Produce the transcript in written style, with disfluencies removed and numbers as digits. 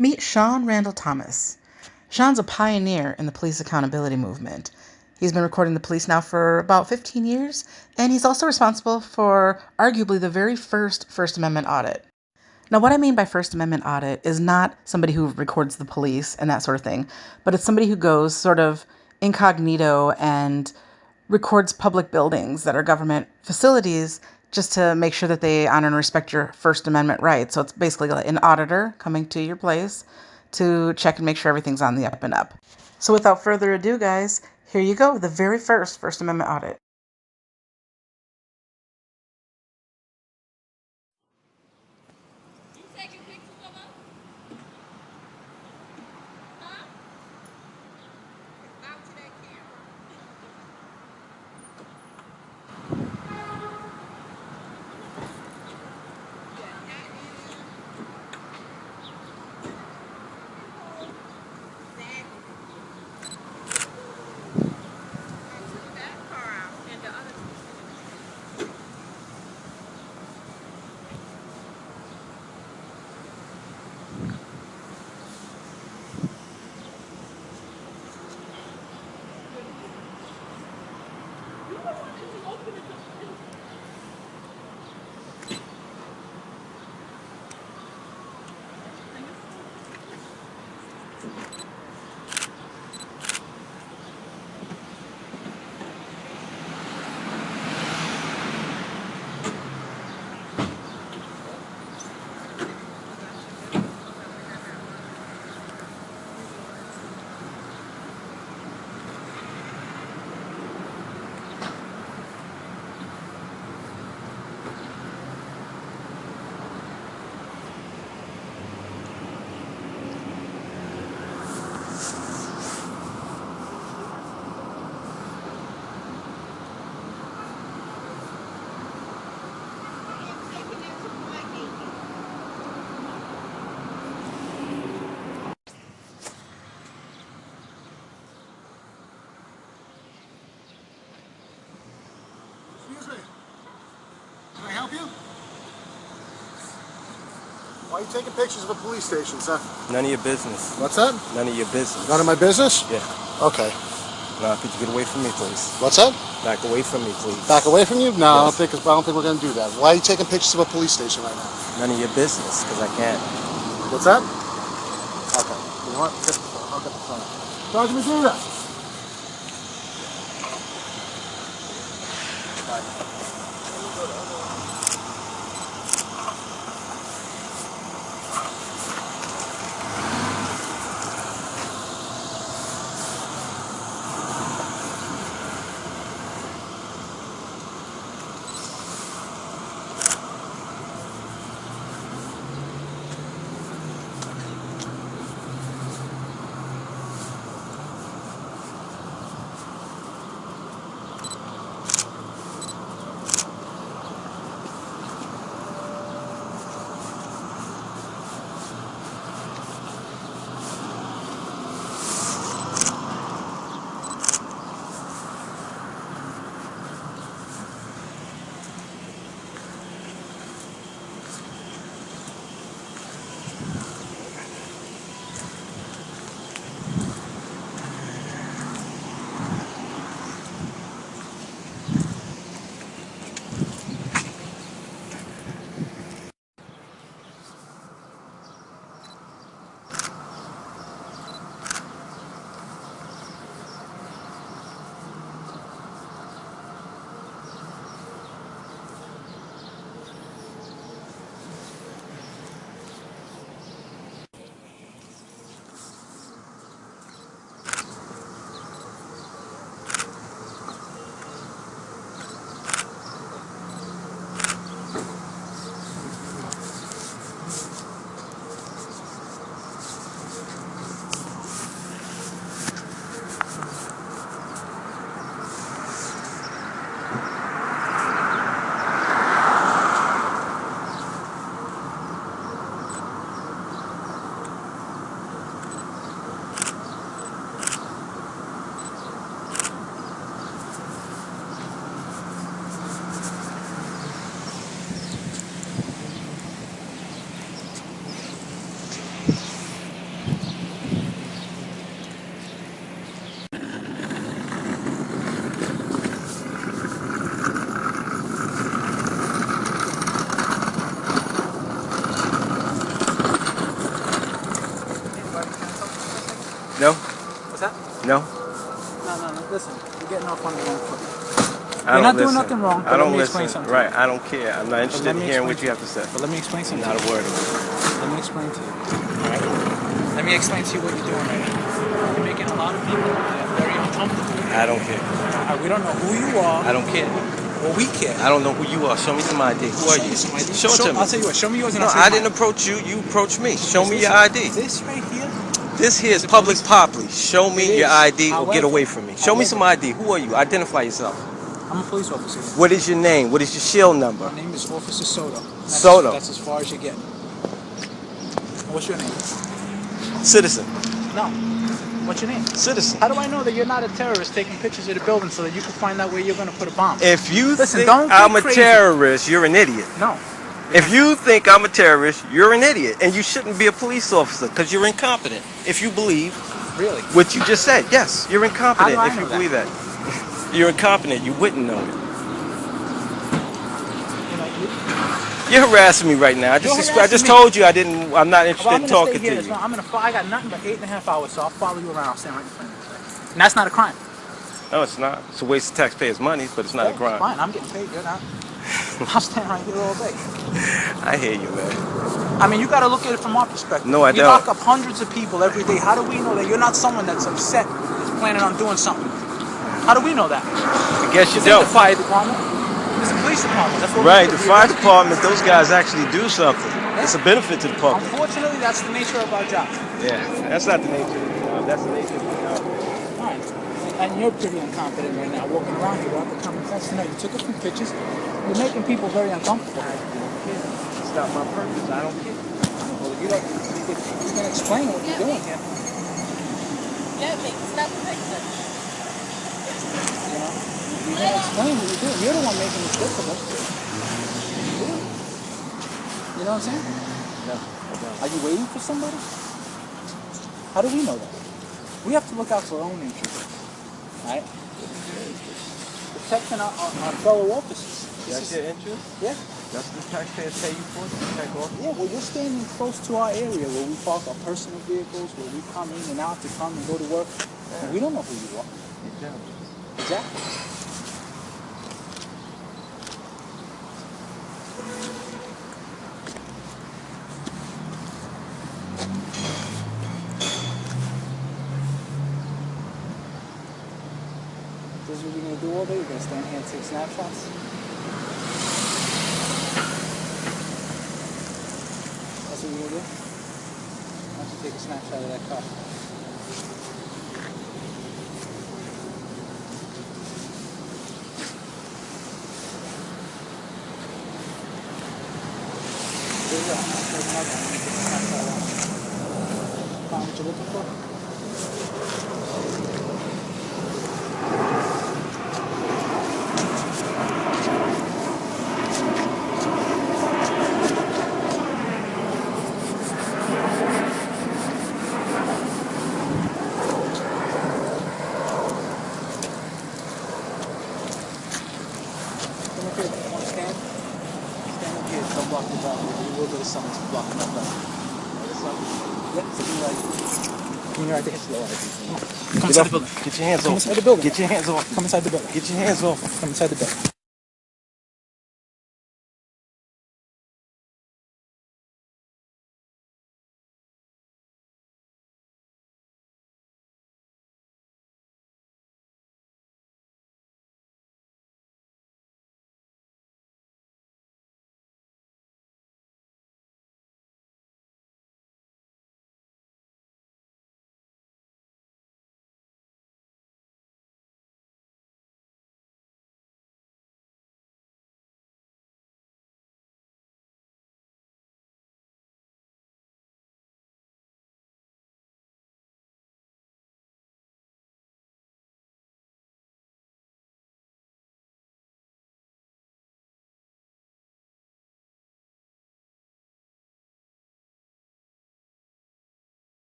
Meet Sean Randall Thomas. Sean's a pioneer in the police accountability movement. He's been recording the police now for about 15 years, and he's also responsible for arguably the very first First Amendment audit. Now, what I mean by First Amendment audit is not somebody who records the police and that sort of thing, but it's somebody who goes sort of incognito and records public buildings that are government facilities just to make sure that they honor and respect your First Amendment rights. So it's basically like an auditor coming to your place to check and make sure everything's on the up and up. So without further ado, guys, here you go, the very first First Amendment audit. Why are you taking pictures of a police station, sir? None of your business. What's that? None of your business. None of my business? Yeah. Okay. Now, could you get away from me, please? What's that? Back away from me, please. Back away from you? No, Yes. I don't think we're going to do that. Why are you taking pictures of a police station right now? None of your business, because I can't. What's that? Okay. You know what? I'll get the phone. Sergeant Medina! No? What's that? No? No. Listen, you're getting off on the wrong foot. I You're don't not doing listen. nothing wrong. I don't Let me listen. explain something. Right, I don't care. I'm not interested let in me hearing explain what you have to say. But let me explain something. Not a word of it. Let me explain to you. Alright? Let me explain to you what you're doing right now. You're making a lot of people very uncomfortable. I don't care. We don't know who you are. I don't care. Well, we care. I don't know who you are. Show me some ID. Who are you? Show it to me. I'll tell you what. Show me yours and No, I'll tell you I didn't mine. approach you. You approached me. Show me your ID. This right here. This here is public property. Show me your ID or get away from me. Show me some ID. Who are you? Identify yourself. I'm a police officer. What is your name? What is your shield number? My name is Officer SoDo. SoDo. That's as far as you get. What's your name? Citizen. No. What's your name? Citizen. How do I know that you're not a terrorist taking pictures of the building so that you can find out where you're going to put a bomb? If you Listen, think don't I'm a crazy. terrorist, you're an idiot. No. If you think I'm a terrorist, you're an idiot. And you shouldn't be a police officer because you're incompetent. If you believe Really? what you just said. Yes, you're incompetent How do I if you know believe that. You're incompetent. You wouldn't know it. You're harassing me right now. I just told you I'm not interested in talking to you. I got nothing but 8.5 hours, so I'll follow you around. I'll stand right in front of you. And that's not a crime. No, it's not. It's a waste of taxpayers' money, but it's not a crime. It's fine. I'm getting paid. You're not. I'll stand right here all day. I hear you, man. I mean, you got to look at it from our perspective. No, I You don't. lock up hundreds of people every day. How do we know that you're not someone that's upset, that's planning on doing something? How do we know that? I guess you This ain't don't. the fire department. It's the police department. That's what Right, the fire department, those guys actually do something. It's a benefit to the public. Unfortunately, that's the nature of our job. Yeah, that's not the nature of the job. That's the nature of the job. Fine. And you're pretty incompetent right now, walking around here without the common sense to know. You took a few pictures. You're making people very uncomfortable. It's not my purpose. I don't care. Well, you can explain what you're doing here. Yeah, stop the picture. You know? You can explain what you're doing. You're the one making it difficult. You know what I'm saying? No, I don't. Are you waiting for somebody? How do we know that? We have to look out for our own interests. Right? Protecting our fellow officers. That's your interest? Yeah. That's what the taxpayers pay you for, to protect officers? Yeah, well, you're standing close to our area where we park our personal vehicles, where we come in and out to come and go to work. Yeah. And we don't know who you are. Exactly. This is what you're going to do all day? You're going to stand here and take snapshots? That's what you're going to do? Why don't you take a snapshot of that car? There you go. I'll take another one. Take a snapshot of that. Find what you're looking for? Come up here. Want to stand? Stand up here. Don't block the back. A little bit of something to block the back. Yeah, something like come here right there. Come inside the building. Get your hands Come off. inside the building. Get your hands off. Come inside the building. Get your hands off. Come inside the building.